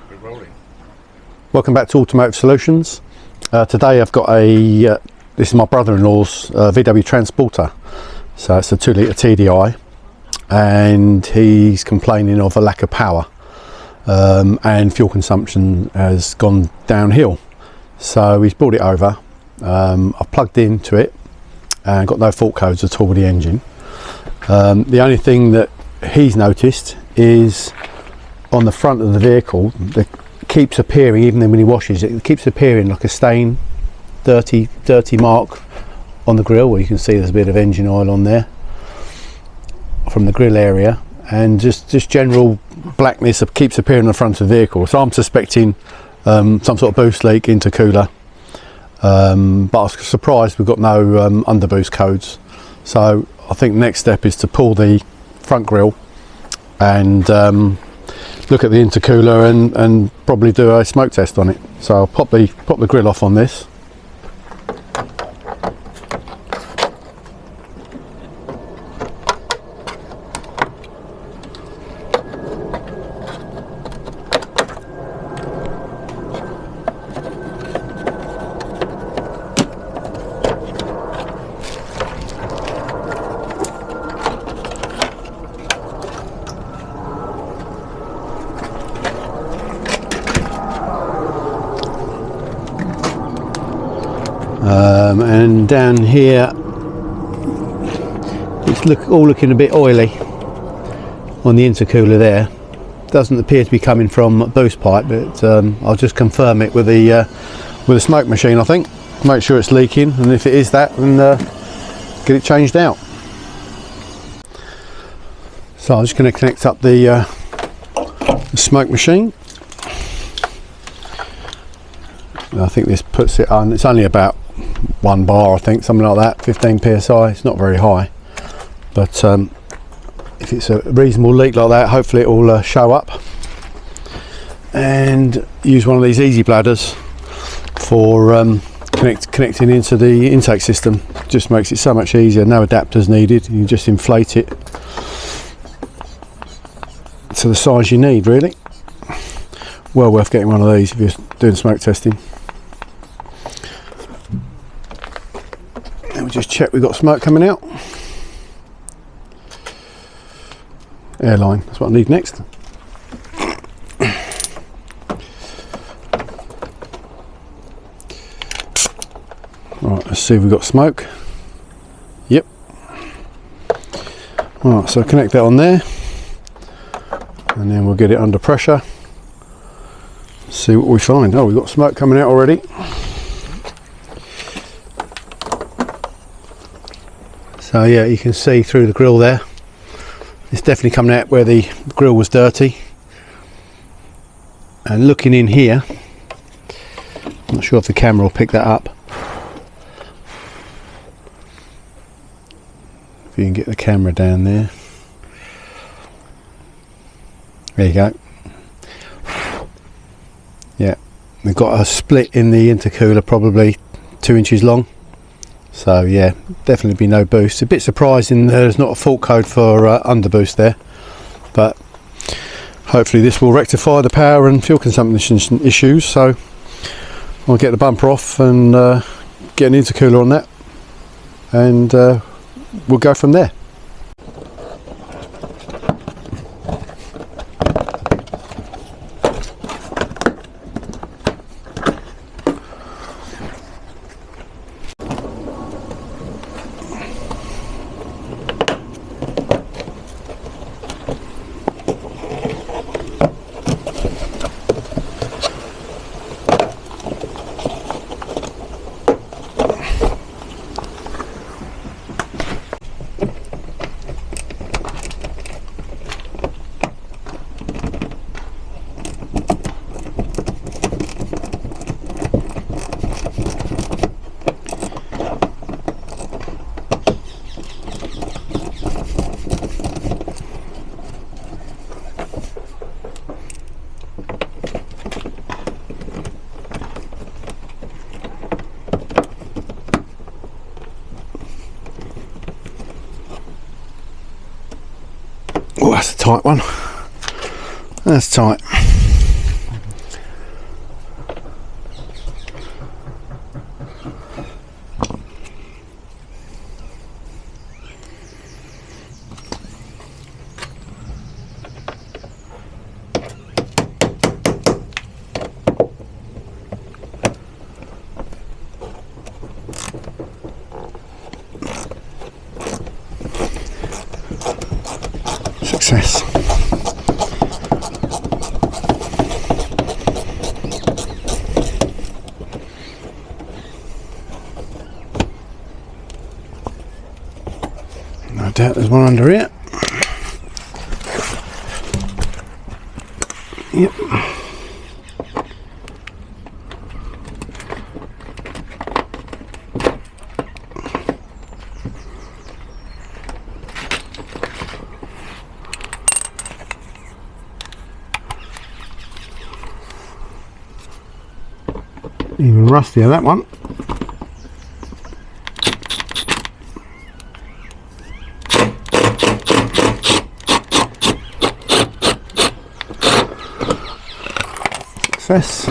We're rolling. Welcome back to Automotive Solutions. Today I've got this is my brother-in-law's VW Transporter. So it's a 2 litre TDI, and he's complaining of a lack of power and fuel consumption has gone downhill. So he's brought it over. I've plugged into it and got no fault codes at all with the engine. The only thing that he's noticed is on the front of the vehicle, it keeps appearing, even when he washes it, it keeps appearing like a stain, dirty mark on the grille, where you can see there's a bit of engine oil on there from the grille area, and just general blackness keeps appearing on the front of the vehicle. So I'm suspecting some sort of boost leak, intercooler, but I was surprised we've got no underboost codes. So I think the next step is to pull the front grille and look at the intercooler and probably do a smoke test on it. So I'll pop the grill off on this. And down here it's all looking a bit oily on the intercooler there. Doesn't appear to be coming from boost pipe, but I'll just confirm it with a smoke machine, I think. Make sure it's leaking, and if it is that, then get it changed out. So I'm just going to connect up the smoke machine. I think this puts it on, it's only about 1 bar, I think, something like that, 15 psi. It's not very high, but if it's a reasonable leak like that, hopefully it will show up. And use one of these easy bladders for connecting into the intake system. Just makes it so much easier. No adapters needed. You just inflate it to the size you need, really. Well worth getting one of these if you're doing smoke testing. And we'll just check we've got smoke coming out. Airline, that's what I need next. Alright, let's see if we've got smoke. Yep. Alright, so connect that on there, and then we'll get it under pressure. See what we find. Oh, we've got smoke coming out already. So yeah, you can see through the grill there. It's definitely coming out where the grill was dirty. And looking in here, I'm not sure if the camera will pick that up. If you can get the camera down there. There you go. Yeah, we've got a split in the intercooler, probably 2 inches long. So yeah, definitely be no boost. A bit surprising there's not a fault code for underboost there, but hopefully this will rectify the power and fuel consumption issues. So I'll get the bumper off and get an intercooler on that, and we'll go from there. Oh, that's a tight one. That's tight. Success. No doubt there's one under here. Yep. Even rustier, that one. Success.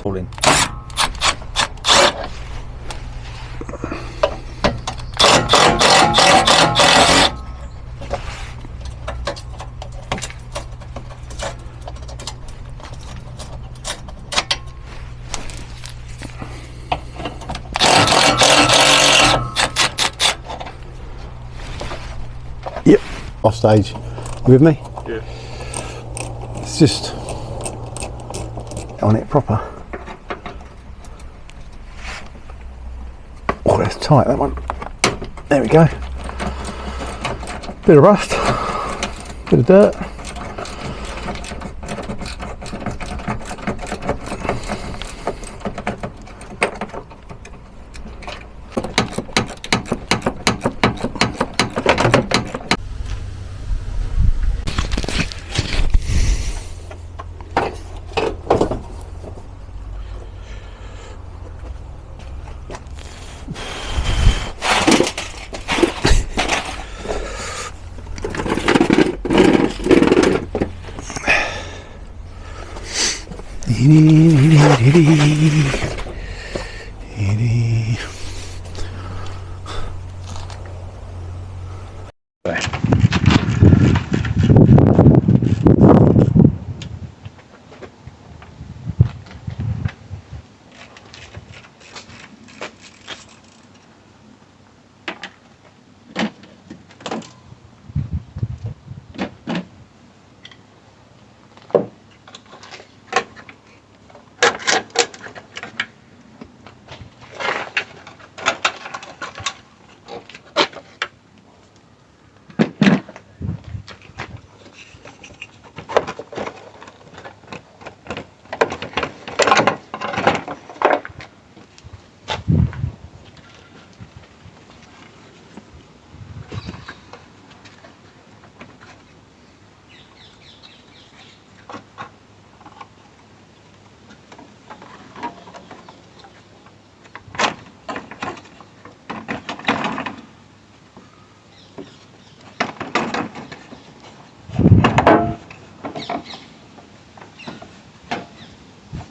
In. Yep, off stage. You with me? Yeah. It's just on it proper. Oh, that's tight, that one. There we go. Bit of rust, bit of dirt.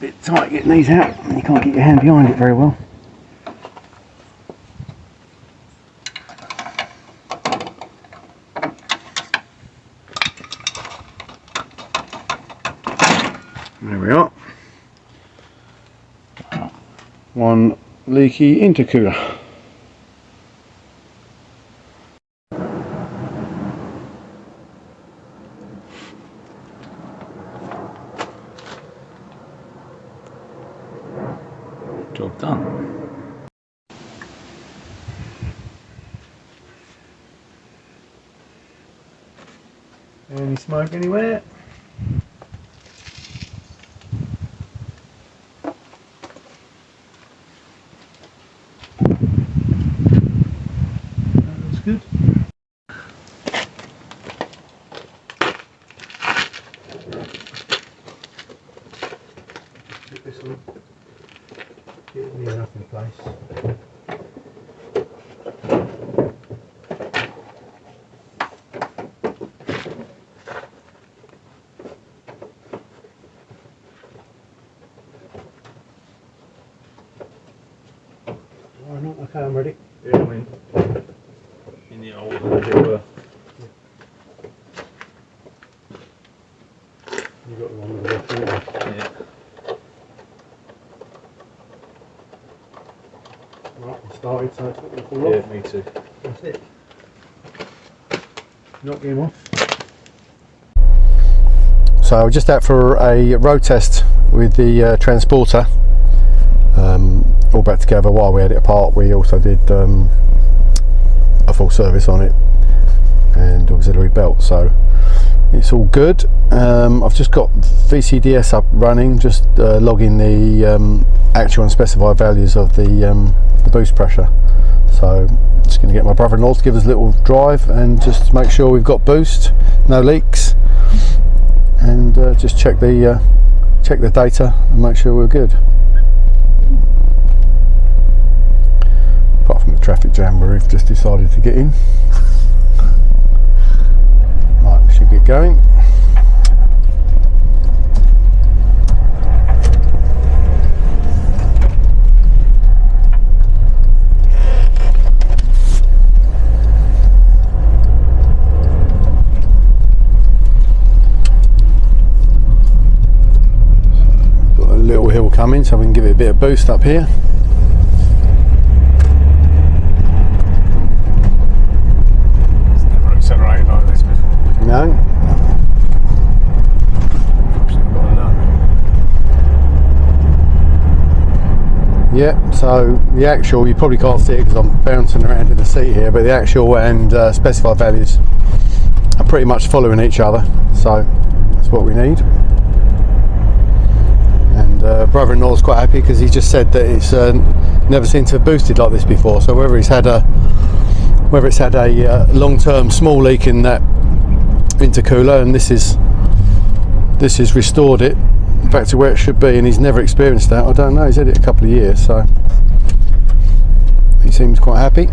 Bit tight getting these out, and you can't get your hand behind it very well. There we are. One leaky intercooler. Job done. Any smoke anywhere? That looks good. Okay, I'm ready. Yeah, I mean, in the old, as it were. You got the one with the rough water. Yeah. Right, I started, so it's not going to fall Yeah, off. me too. That's it. Knock him off. So we're just out for a road test with the Transporter. All back together. While we had it apart, we also did a full service on it and auxiliary belt, so it's all good. I've just got VCDS up running, just logging the actual and specified values of the boost pressure. So just going to get my brother-in-law to give us a little drive and just make sure we've got boost, no leaks, and just check the data and make sure we're good. Apart from the traffic jam where we've just decided to get in. Right, we should get going. Got a little hill coming, so we can give it a bit of boost up here. Accelerated like this before. No. Yeah, so the actual, you probably can't see it because I'm bouncing around in the seat here, but the actual and specified values are pretty much following each other, so that's what we need. And brother-in-law's quite happy because he just said that it's never seemed to have boosted like this before, so whether it's had a long-term small leak in that intercooler, and this has restored it back to where it should be, and he's never experienced that. I don't know, he's had it a couple of years, so he seems quite happy.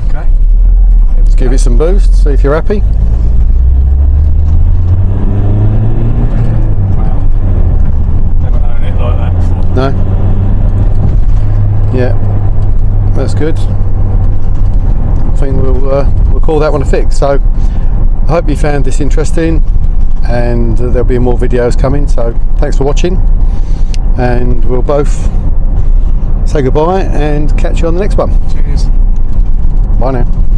Okay. Let's give it some boost, see if you're happy. No? Yeah, that's good. I think we'll call that one a fix. So I hope you found this interesting, and there'll be more videos coming, so thanks for watching, and we'll both say goodbye and catch you on the next one. Cheers. Bye now.